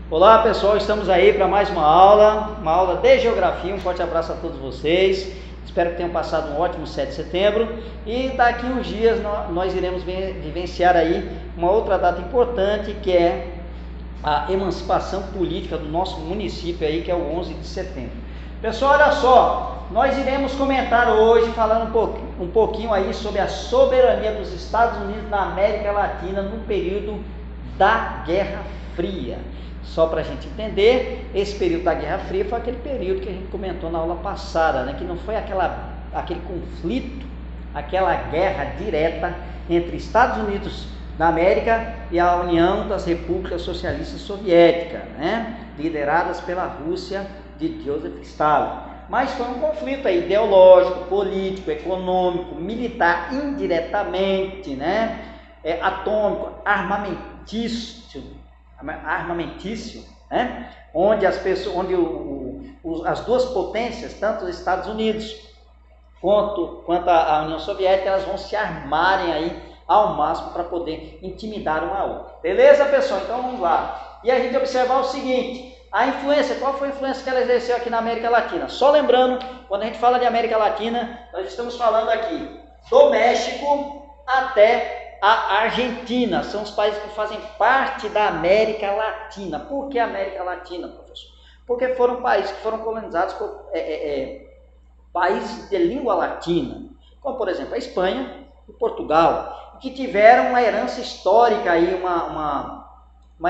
Olá pessoal, estamos aí para mais uma aula de Geografia. Um forte abraço a todos vocês. Espero que tenham passado um ótimo 7 de setembro. E daqui uns dias nós iremos vivenciar aí uma outra data importante, que é a emancipação política do nosso município aí, que é o 11 de setembro. Pessoal, olha só, nós iremos comentar hoje, falando um pouquinho aí sobre a soberania dos Estados Unidos na América Latina no período da Guerra Fria. Só para a gente entender, esse período da Guerra Fria foi aquele período que a gente comentou na aula passada, né? Que não foi aquele conflito, aquela guerra direta entre Estados Unidos da América e a União das Repúblicas Socialistas Soviéticas, né? Lideradas pela Rússia de Joseph Stalin. Mas foi um conflito aí ideológico, político, econômico, militar, indiretamente, né? Atômico, armamentício, né? Onde as duas potências, tanto os Estados Unidos quanto a União Soviética, elas vão se armarem aí ao máximo para poder intimidar uma a outra. Beleza, pessoal? Então vamos lá. E a gente observar o seguinte: a influência, qual foi a influência que ela exerceu aqui na América Latina? Só lembrando, quando a gente fala de América Latina, nós estamos falando aqui do México até a Argentina. São os países que fazem parte da América Latina. Por que América Latina, professor? Porque foram países que foram colonizados por países de língua latina, como por exemplo a Espanha e Portugal, que tiveram uma herança histórica aí, uma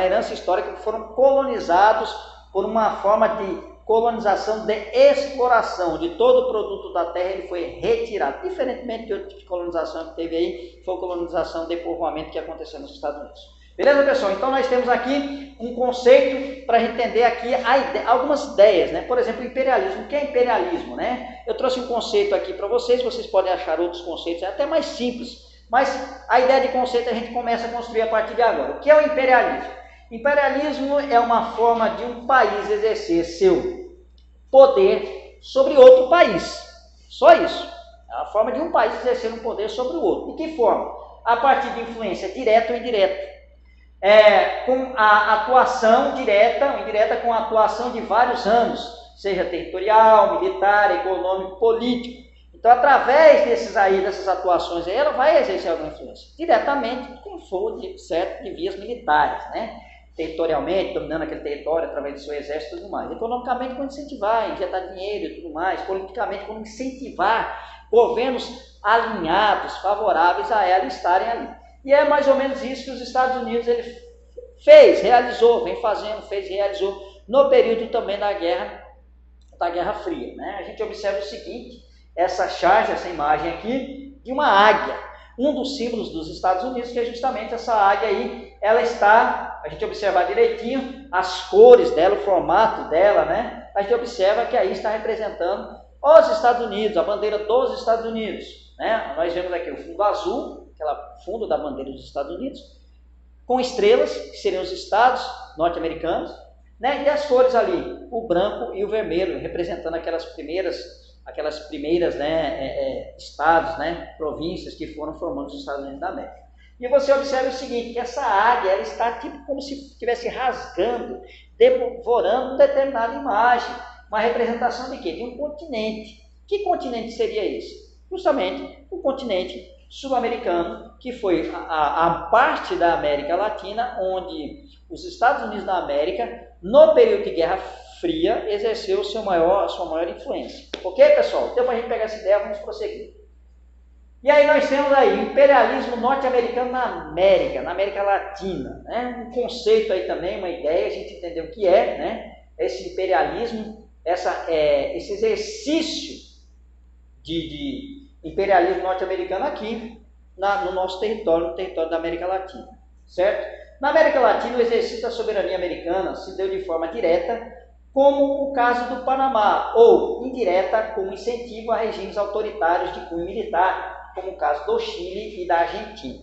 herança histórica, que foram colonizados por uma forma de colonização de exploração, de todo o produto da terra ele foi retirado, diferentemente de outro tipo de colonização que teve aí, foi a colonização de povoamento que aconteceu nos Estados Unidos. Beleza, pessoal? Então nós temos aqui um conceito para entender aqui algumas ideias, né? Por exemplo, imperialismo. O que é imperialismo, né? Eu trouxe um conceito aqui para vocês podem achar outros conceitos até mais simples, mas a ideia de conceito a gente começa a construir a partir de agora. O que é o imperialismo? Imperialismo é uma forma de um país exercer seu poder sobre outro país. Só isso. É a forma de um país exercer um poder sobre o outro. De que forma? A partir de influência direta ou indireta. Com a atuação direta ou indireta, com a atuação de vários ramos, seja territorial, militar, econômico, político. Então, através dessas atuações, ela vai exercer alguma influência. Diretamente, quem for de vias militares, né? Territorialmente, dominando aquele território através do seu exército e tudo mais. Economicamente, quando incentivar, injetar dinheiro e tudo mais. Politicamente, quando incentivar governos alinhados, favoráveis a ela estarem ali. E é mais ou menos isso que os Estados Unidos realizou no período também da Guerra Fria, né? A gente observa o seguinte: essa charge, essa imagem aqui, de uma águia. Um dos símbolos dos Estados Unidos, que é justamente essa águia aí, ela está, a gente observar direitinho, as cores dela, o formato dela, né? A gente observa que aí está representando os Estados Unidos, a bandeira dos Estados Unidos, né? Nós vemos aqui o fundo azul, aquela fundo da bandeira dos Estados Unidos, com estrelas, que seriam os estados norte-americanos, né? E as cores ali, o branco e o vermelho, representando aquelas primeiras, né, estados, né, províncias que foram formando os Estados Unidos da América. E você observa o seguinte, que essa águia, ela está tipo como se estivesse rasgando, devorando uma determinada imagem, uma representação de quê? De um continente. Que continente seria esse? Justamente o continente sul-americano, que foi a parte da América Latina onde os Estados Unidos da América, no período de Guerra Fria, exerceu a sua maior influência. Ok, pessoal? Então, para a gente pegar essa ideia, vamos prosseguir. E aí nós temos aí o imperialismo norte-americano na América Latina, né? Um conceito aí também, uma ideia, a gente entender o que é, né? Esse imperialismo, esse exercício de imperialismo norte-americano aqui no nosso território, no território da América Latina, certo? Na América Latina, o exercício da soberania americana se deu de forma direta, como o caso do Panamá, ou indireta, como incentivo a regimes autoritários de cunho militar, como o caso do Chile e da Argentina.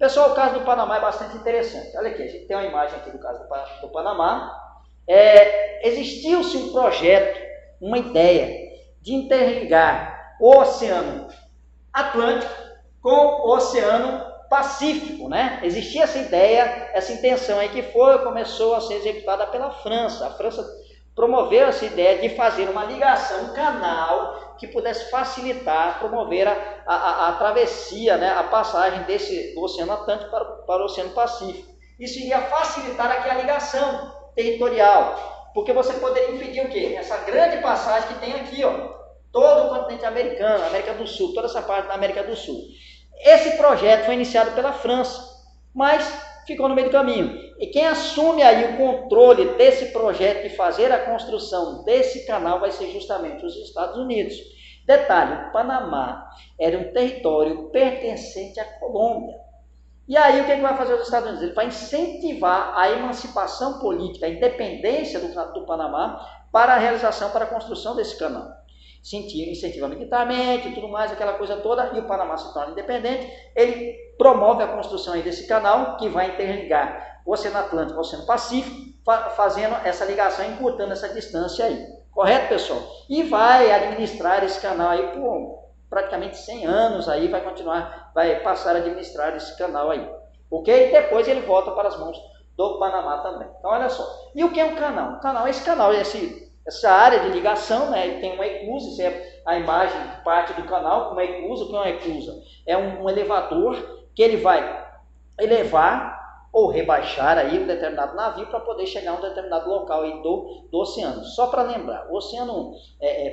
Pessoal, o caso do Panamá é bastante interessante. Olha aqui, a gente tem uma imagem aqui do caso do Panamá. Existiu-se um projeto, uma ideia de interligar o Oceano Atlântico com o Oceano pacífico, né? Existia essa ideia, essa intenção aí que começou a ser executada pela França. A França promoveu essa ideia de fazer uma ligação, um canal que pudesse facilitar, promover a travessia, né? A passagem do Oceano Atlântico para o Oceano Pacífico. Isso iria facilitar aqui a ligação territorial, porque você poderia impedir o quê? Essa grande passagem que tem aqui, ó, todo o continente americano, América do Sul, toda essa parte da América do Sul. Esse projeto foi iniciado pela França, mas ficou no meio do caminho. E quem assume aí o controle desse projeto de fazer a construção desse canal vai ser justamente os Estados Unidos. Detalhe, o Panamá era um território pertencente à Colômbia. E aí o que vai fazer os Estados Unidos? Ele vai incentivar a emancipação política, a independência do Panamá para a realização, para a construção desse canal. Incentiva militarmente e tudo mais, aquela coisa toda, e o Panamá se torna independente. Ele promove a construção aí desse canal que vai interligar o Oceano Atlântico ao Oceano Pacífico, fazendo essa ligação, encurtando essa distância aí. Correto, pessoal? E vai administrar esse canal aí por praticamente 100 anos, aí vai continuar, vai passar a administrar esse canal aí. Ok? E depois ele volta para as mãos do Panamá também. Então, olha só. E o que é um canal? Um canal é esse canal, essa área de ligação, né? Ele tem uma eclusa, isso é a imagem, parte do canal, uma eclusa. O que é uma eclusa? É um elevador que ele vai elevar ou rebaixar aí um determinado navio para poder chegar a um determinado local aí do oceano. Só para lembrar, o Oceano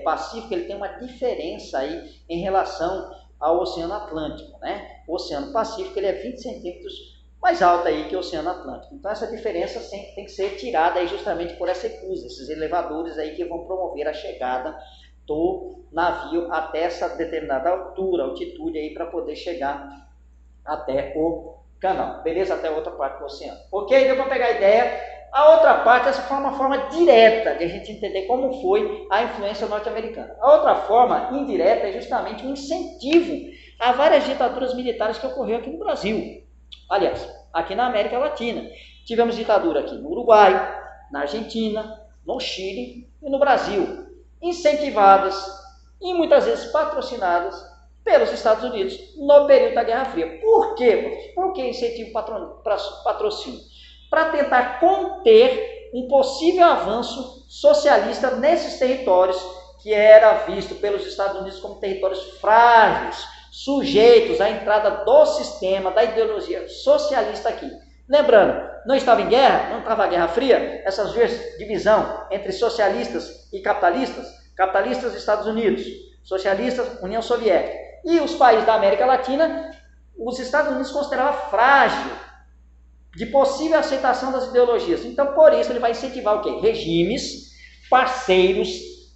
Pacífico ele tem uma diferença aí em relação ao Oceano Atlântico, né? O Oceano Pacífico ele é 20 centímetros mais alto aí que o Oceano Atlântico. Então essa diferença tem que ser tirada aí justamente por essa eclusa, esses elevadores aí que vão promover a chegada do navio até essa determinada altura, altitude aí para poder chegar até o canal. Beleza? Até a outra parte do oceano. Ok? Deu para pegar a ideia? A outra parte, essa foi uma forma direta de a gente entender como foi a influência norte-americana. A outra forma, indireta, é justamente um incentivo a várias ditaduras militares que ocorreram aqui no Brasil. Aliás, aqui na América Latina. Tivemos ditadura aqui no Uruguai, na Argentina, no Chile e no Brasil. Incentivadas e muitas vezes patrocinadas pelos Estados Unidos no período da Guerra Fria. Por quê? Por que incentivo patrocínio? Para tentar conter um possível avanço socialista nesses territórios que era visto pelos Estados Unidos como territórios frágeis, sujeitos à entrada do sistema, da ideologia socialista aqui. Lembrando, não estava em guerra, não estava a Guerra Fria, essas divisão entre socialistas e capitalistas, capitalistas Estados Unidos, socialistas União Soviética, e os países da América Latina, os Estados Unidos consideravam frágil de possível aceitação das ideologias. Então, por isso, ele vai incentivar o quê? Regimes, parceiros,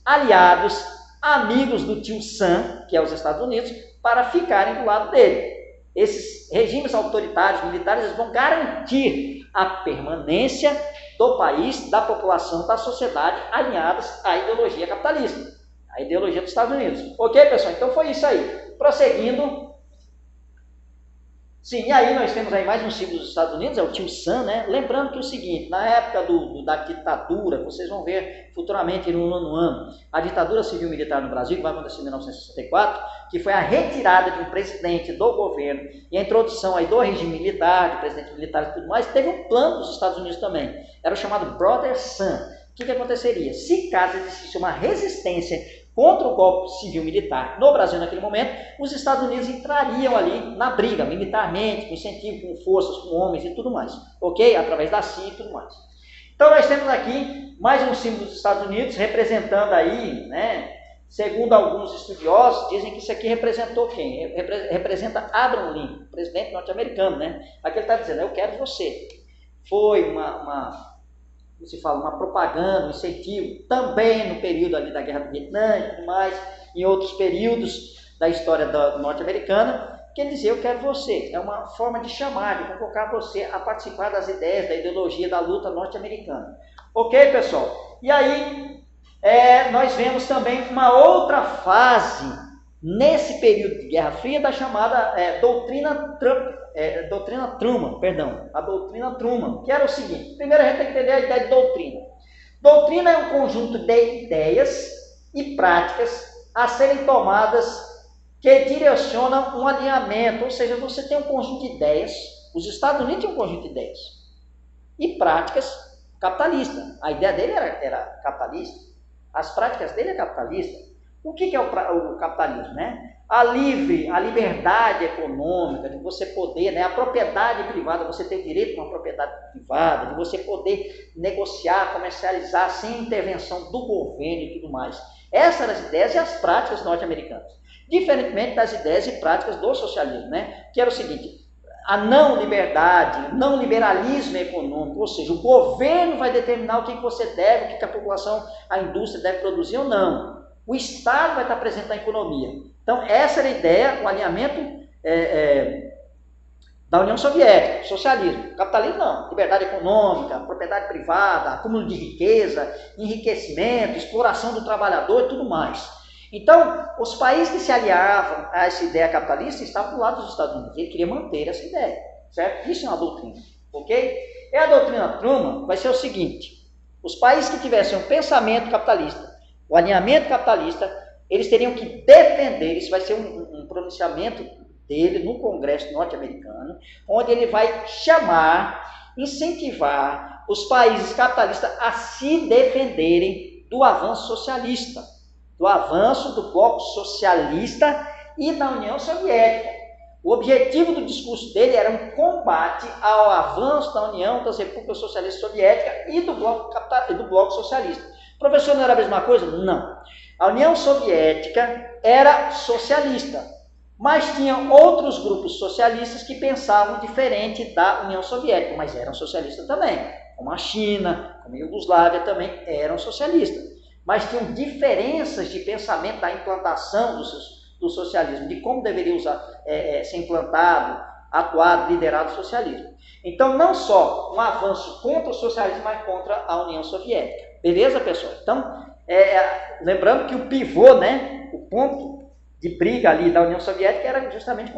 aliados, amigos do tio Sam, que é os Estados Unidos, para ficarem do lado dele. Esses regimes autoritários, militares, eles vão garantir a permanência do país, da população, da sociedade, alinhadas à ideologia capitalista, à ideologia dos Estados Unidos. Ok, pessoal? Então foi isso aí. Prosseguindo. Sim, e aí nós temos aí mais um símbolo dos Estados Unidos, é o tio Sam, né? Lembrando que é o seguinte, na época da ditadura, vocês vão ver futuramente no nono ano, a ditadura civil-militar no Brasil, que vai acontecer em 1964, que foi a retirada de um presidente do governo e a introdução aí do regime militar, de presidente militar e tudo mais, teve um plano dos Estados Unidos também, era o chamado Brother Sam. O que aconteceria? Se caso existisse uma resistência contra o golpe civil-militar no Brasil naquele momento, os Estados Unidos entrariam ali na briga, militarmente, com incentivo, com forças, com homens e tudo mais, ok? Através da CIA e tudo mais. Então nós temos aqui mais um símbolo dos Estados Unidos, representando aí, né, segundo alguns estudiosos, dizem que isso aqui representou quem? Representa Abraham Lincoln, presidente norte-americano, né? Aqui ele está dizendo, eu quero você. Foi uma propaganda, um incentivo, também no período ali da Guerra do Vietnã e tudo mais, em outros períodos da história norte-americana, que ele dizia, eu quero você. É uma forma de chamar, de convocar você a participar das ideias, da ideologia, da luta norte-americana. Ok, pessoal? E aí, nós vemos também uma outra fase, nesse período de Guerra Fria, da chamada doutrina Truman, a doutrina Truman, que era o seguinte, primeiro a gente tem que entender a ideia de doutrina. Doutrina é um conjunto de ideias e práticas a serem tomadas que direciona um alinhamento, ou seja, você tem um conjunto de ideias, os Estados Unidos têm um conjunto de ideias e práticas capitalistas. A ideia dele era capitalista, as práticas dele é capitalista. O que é o capitalismo, né? A liberdade econômica, de você poder, né, a propriedade privada, você ter direito a uma propriedade privada, de você poder negociar, comercializar sem intervenção do governo e tudo mais. Essas eram as ideias e as práticas norte-americanas. Diferentemente das ideias e práticas do socialismo, né? Que era o seguinte, a não liberdade, não liberalismo econômico, ou seja, o governo vai determinar o que você deve, o que a população, a indústria deve produzir ou não. O Estado vai estar presente na economia. Então, essa era a ideia, o alinhamento da União Soviética, socialismo. Capitalismo não, liberdade econômica, propriedade privada, acúmulo de riqueza, enriquecimento, exploração do trabalhador e tudo mais. Então, os países que se aliavam a essa ideia capitalista estavam do lado dos Estados Unidos. Ele queria manter essa ideia, certo? Isso é uma doutrina, ok? E a doutrina Truman vai ser o seguinte, os países que tivessem um pensamento capitalista, o alinhamento capitalista, eles teriam que defender, isso vai ser um pronunciamento dele no Congresso norte-americano, onde ele vai chamar, incentivar os países capitalistas a se defenderem do avanço socialista, do avanço do bloco socialista e da União Soviética. O objetivo do discurso dele era um combate ao avanço da União das Repúblicas Socialistas Soviéticas e do bloco socialista. Professor, não era a mesma coisa? Não. A União Soviética era socialista, mas tinha outros grupos socialistas que pensavam diferente da União Soviética, mas eram socialistas também, como a China, como a Iugoslávia também eram socialistas, mas tinham diferenças de pensamento da implantação do socialismo, de como deveria ser implantado, atuado, liderado o socialismo. Então, não só um avanço contra o socialismo, mas contra a União Soviética. Beleza, pessoal? Então, lembrando que o pivô, né, o ponto de briga ali da União Soviética era justamente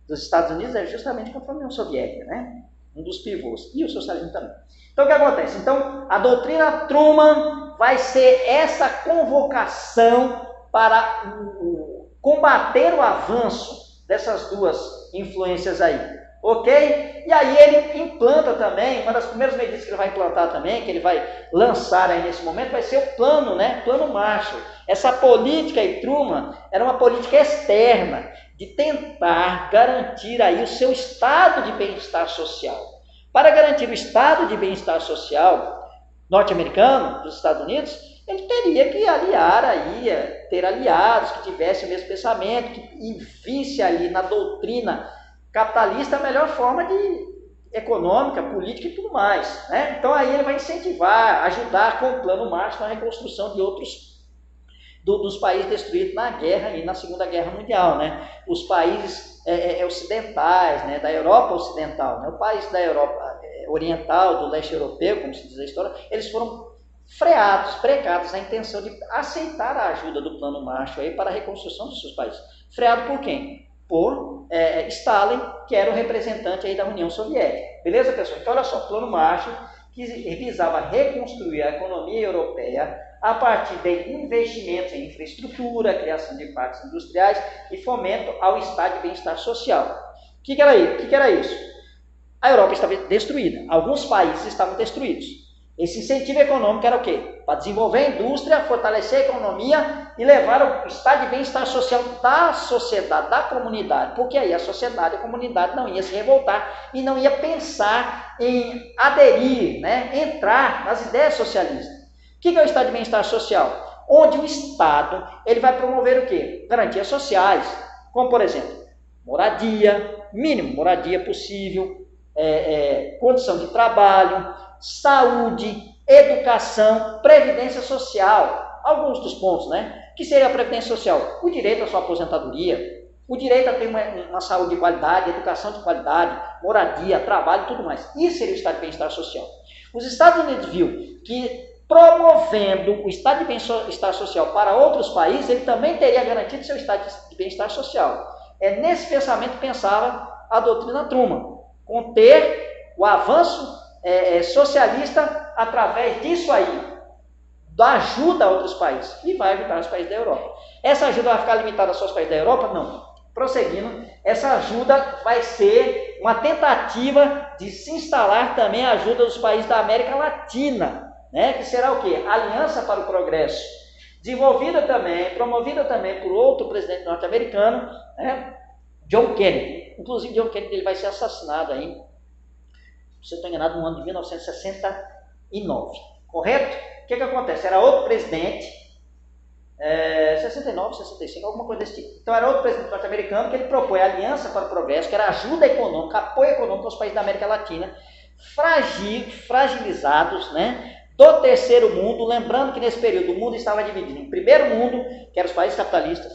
dos Estados Unidos, era justamente contra a União Soviética, né? Um dos pivôs. E o socialismo também. Então, o que acontece? Então, a doutrina Truman vai ser essa convocação para combater o avanço dessas duas influências aí. Ok? E aí ele implanta também, uma das primeiras medidas que ele vai implantar também, que ele vai lançar aí nesse momento, vai ser o plano, né? Plano Marshall. Essa política aí, Truman, era uma política externa, de tentar garantir aí o seu estado de bem-estar social. Para garantir o estado de bem-estar social norte-americano, dos Estados Unidos, ele teria que ter aliados que tivessem o mesmo pensamento, que visse ali na doutrina capitalista a melhor forma econômica, política e tudo mais, né? Então aí ele vai incentivar, ajudar com o plano Marshall na reconstrução de outros dos países destruídos na guerra e na Segunda Guerra Mundial, né? Os países ocidentais, né? Da Europa Ocidental, né? O país da Europa Oriental, do leste europeu, como se diz a história, eles foram precados na intenção de aceitar a ajuda do plano Marshall aí para a reconstrução dos seus países. Freado por quem? Por Stalin, que era o representante aí da União Soviética. Beleza, pessoal? Então, olha só, o plano Marshall, que visava reconstruir a economia europeia a partir de investimentos em infraestrutura, criação de parques industriais e fomento ao estado de bem-estar social. O que era isso? A Europa estava destruída, alguns países estavam destruídos. Esse incentivo econômico era o quê? Para desenvolver a indústria, fortalecer a economia e levar o estado de bem-estar social da sociedade, da comunidade. Porque aí a sociedade, a comunidade não ia se revoltar e não ia pensar em aderir, né? Entrar nas ideias socialistas. O que é o estado de bem-estar social? Onde o Estado ele vai promover o quê? Garantias sociais, como por exemplo, moradia, mínimo moradia possível, condição de trabalho, saúde, educação, previdência social, alguns dos pontos, né? Que seria a previdência social? O direito à sua aposentadoria, o direito a ter uma saúde de qualidade, educação de qualidade, moradia, trabalho e tudo mais. Isso seria o estado de bem-estar social. Os Estados Unidos viu que promovendo o estado de bem-estar social para outros países, ele também teria garantido seu estado de bem-estar social. É nesse pensamento que pensava a doutrina Truman, conter o avanço socialista através disso aí, da ajuda a outros países e vai ajudar os países da Europa. Essa ajuda vai ficar limitada só aos países da Europa? Não. Prosseguindo, essa ajuda vai ser uma tentativa de se instalar também a ajuda dos países da América Latina, né? Que será o quê? Aliança para o Progresso, desenvolvida também, promovida também por outro presidente norte-americano, né? John Kennedy. Inclusive, John Kennedy ele vai ser assassinado aí, se eu estou enganado, no ano de 1969, correto? O que acontece? Era outro presidente, 69, 65, alguma coisa desse tipo. Então era outro presidente norte-americano que ele propõe a Aliança para o Progresso, que era ajuda econômica, apoio econômico aos países da América Latina, fragilizados, né, do terceiro mundo. Lembrando que nesse período o mundo estava dividido em primeiro mundo, que eram os países capitalistas,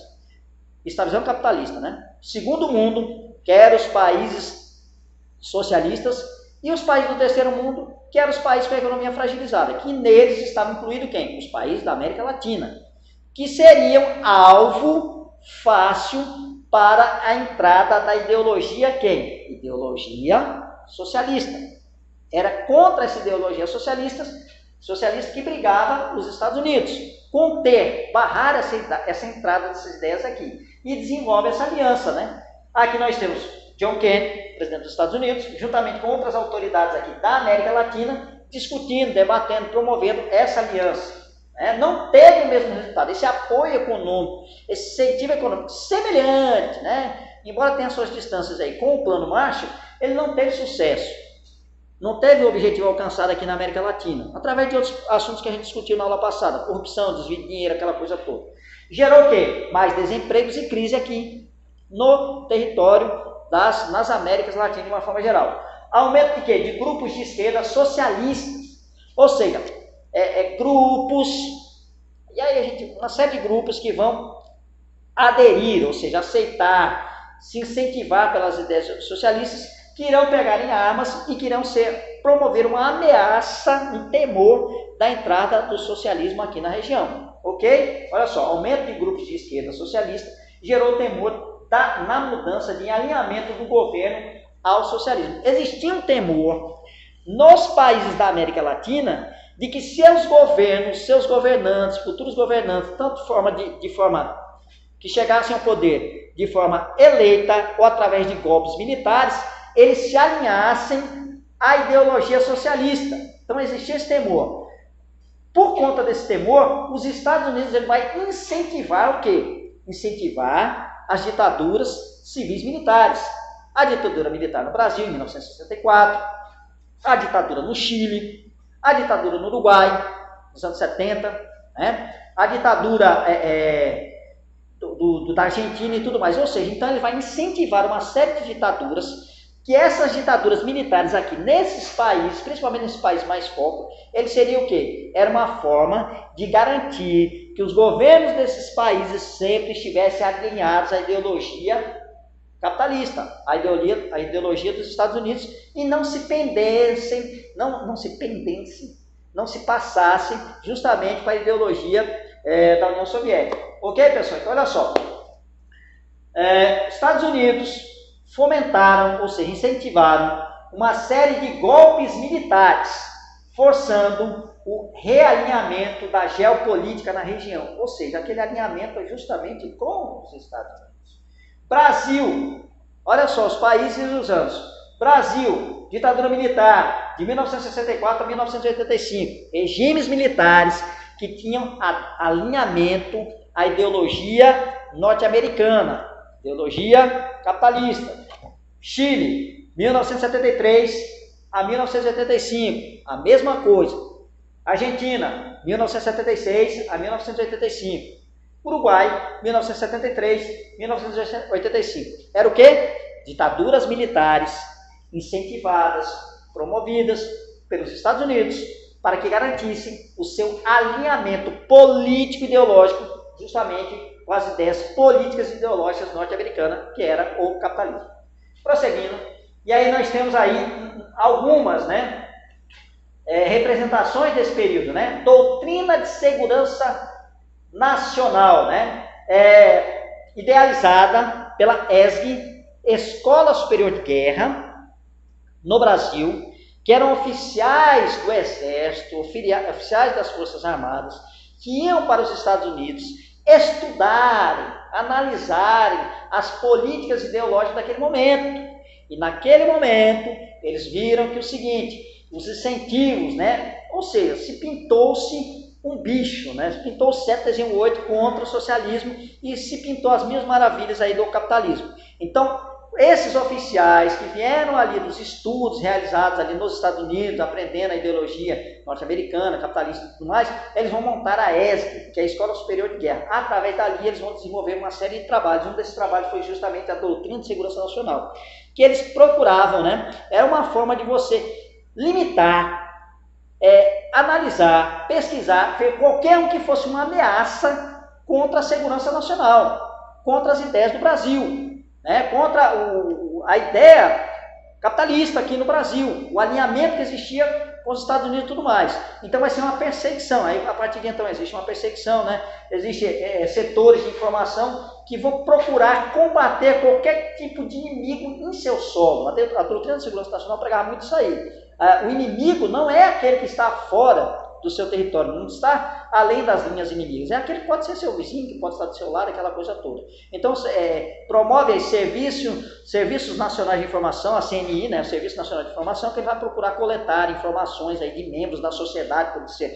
estavam capitalista, né? Segundo mundo, que eram os países socialistas, e os países do terceiro mundo, que eram os países com a economia fragilizada, que neles estavam incluídos quem? Os países da América Latina, que seriam alvo fácil para a entrada da ideologia quem? Ideologia socialista. Era contra essa ideologia socialista que brigava os Estados Unidos, conter, barrar essa entrada dessas ideias aqui, e desenvolve essa aliança, né? Aqui nós temos John Kennedy, presidente dos Estados Unidos, juntamente com outras autoridades aqui da América Latina, discutindo, debatendo, promovendo essa aliança. Não teve o mesmo resultado. Esse apoio econômico, esse incentivo econômico semelhante, né? Embora tenha suas distâncias aí com o Plano Marshall, ele não teve sucesso. Não teve o objetivo alcançado aqui na América Latina, através de outros assuntos que a gente discutiu na aula passada, corrupção, desvio de dinheiro, aquela coisa toda. Gerou o quê? Mais desempregos e crise aqui no território nas Américas Latinas de uma forma geral. Aumento de quê? De grupos de esquerda socialistas, ou seja, grupos, e aí uma série de grupos que vão aderir, ou seja, aceitar, se incentivar pelas ideias socialistas, que irão pegar em armas e que irão promover uma ameaça, um temor da entrada do socialismo aqui na região, ok? Olha só, aumento de grupos de esquerda socialista gerou temor na mudança de alinhamento do governo ao socialismo. Existia um temor nos países da América Latina de que seus governos, seus governantes, futuros governantes, tanto de forma que chegassem ao poder de forma eleita ou através de golpes militares, eles se alinhassem à ideologia socialista. Então existia esse temor. Por conta desse temor, os Estados Unidos ele vai incentivar o quê? Incentivar as ditaduras civis militares. A ditadura militar no Brasil, em 1964, a ditadura no Chile, a ditadura no Uruguai, nos anos 70, né? A ditadura da Argentina e tudo mais. Ou seja, então ele vai incentivar uma série de ditaduras, que essas ditaduras militares aqui nesses países, principalmente nesses países mais pobres, ele seria o quê? Era uma forma de garantir que os governos desses países sempre estivessem alinhados à ideologia capitalista, à ideologia dos Estados Unidos, e não se passassem justamente para a ideologia da União Soviética. Ok, pessoal? Então, olha só. Estados Unidos fomentaram, ou seja, incentivaram uma série de golpes militares, forçando o realinhamento da geopolítica na região, ou seja, aquele alinhamento é justamente com os Estados Unidos. Brasil, olha só, os países e os anos. Brasil, ditadura militar, de 1964 a 1985, regimes militares que tinham alinhamento à ideologia norte-americana, ideologia capitalista. Chile, 1973 a 1985, a mesma coisa. Argentina, 1976 a 1985. Uruguai, 1973, 1985. Era o quê? Ditaduras militares incentivadas, promovidas pelos Estados Unidos para que garantissem o seu alinhamento político-ideológico justamente com as ideias políticas e ideológicas norte-americanas, que era o capitalismo. Prosseguindo, e aí nós temos aí algumas, né, representações desse período, né? Doutrina de Segurança Nacional, né? Idealizada pela ESG, Escola Superior de Guerra, no Brasil, que eram oficiais do Exército, oficiais das Forças Armadas, que iam para os Estados Unidos estudarem, analisarem as políticas ideológicas daquele momento. E naquele momento, eles viram que o seguinte, os incentivos, né? Ou seja, se pintou-se um bicho, né? Se pintou o 708 contra o socialismo e se pintou as mil maravilhas aí do capitalismo. Então, esses oficiais que vieram ali dos estudos realizados ali nos Estados Unidos, aprendendo a ideologia norte-americana, capitalista e tudo mais, eles vão montar a ESG, que é a Escola Superior de Guerra. Através dali, eles vão desenvolver uma série de trabalhos. Um desses trabalhos foi justamente a doutrina de segurança nacional, que eles procuravam, né? Era uma forma de você limitar, analisar, pesquisar, qualquer um que fosse uma ameaça contra a segurança nacional, contra as ideias do Brasil, né? Contra a ideia capitalista aqui no Brasil, o alinhamento que existia com os Estados Unidos e tudo mais. Então vai ser uma perseguição, aí a partir de então existe uma perseguição, né? Existem setores de informação que vão procurar combater qualquer tipo de inimigo em seu solo. A doutrina de segurança nacional pregava muito isso aí. O inimigo não é aquele que está fora do seu território, não está além das linhas inimigas, é aquele que pode ser seu vizinho, que pode estar do seu lado, aquela coisa toda. Então, promove aí serviços nacionais de informação, a CNI, né, o Serviço Nacional de Informação, que ele vai procurar coletar informações aí de membros da sociedade, pode ser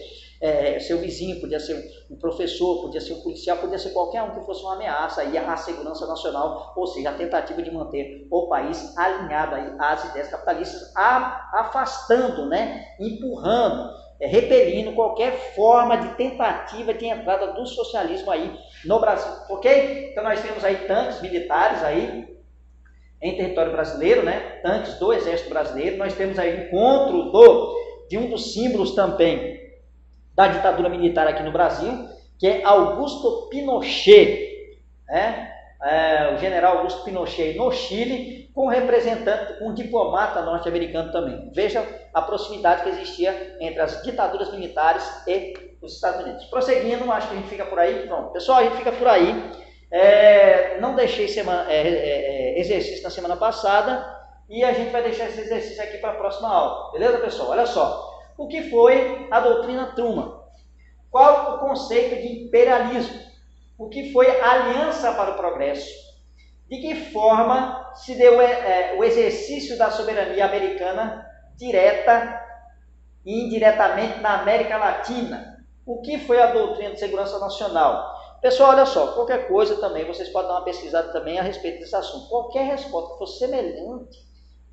seu vizinho, podia ser um professor, podia ser um policial, podia ser qualquer um que fosse uma ameaça aí à segurança nacional, ou seja, a tentativa de manter o país alinhado aí às ideias capitalistas, afastando, né, empurrando, repelindo qualquer forma de tentativa de entrada do socialismo aí no Brasil, ok? Então nós temos aí tanques militares aí em território brasileiro, né? Tanques do Exército Brasileiro, nós temos aí o encontro de um dos símbolos também da ditadura militar aqui no Brasil, que é Augusto Pinochet, né? O general Augusto Pinochet no Chile, com representante, com um diplomata norte-americano também. Veja a proximidade que existia entre as ditaduras militares e os Estados Unidos. Prosseguindo, acho que a gente fica por aí. Pronto, pessoal, a gente fica por aí. Não deixei exercício na semana passada e a gente vai deixar esse exercício aqui para a próxima aula. Beleza, pessoal? Olha só. O que foi a doutrina Truman? Qual o conceito de imperialismo? O que foi a Aliança para o Progresso? De que forma se deu o exercício da soberania americana direta e indiretamente na América Latina? O que foi a doutrina de segurança nacional? Pessoal, olha só, qualquer coisa também, vocês podem dar uma pesquisada também a respeito desse assunto. Qualquer resposta que for semelhante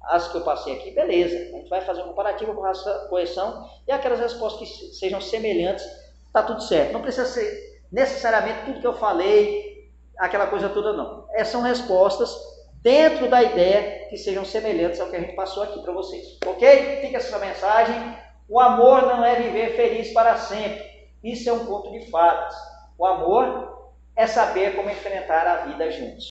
às que eu passei aqui, beleza. A gente vai fazer um comparativo com a correção e aquelas respostas que sejam semelhantes, tá tudo certo. Não precisa ser necessariamente tudo que eu falei, aquela coisa toda não. São respostas dentro da ideia que sejam semelhantes ao que a gente passou aqui para vocês. Ok? Fica essa mensagem. O amor não é viver feliz para sempre. Isso é um conto de fadas. O amor é saber como enfrentar a vida juntos.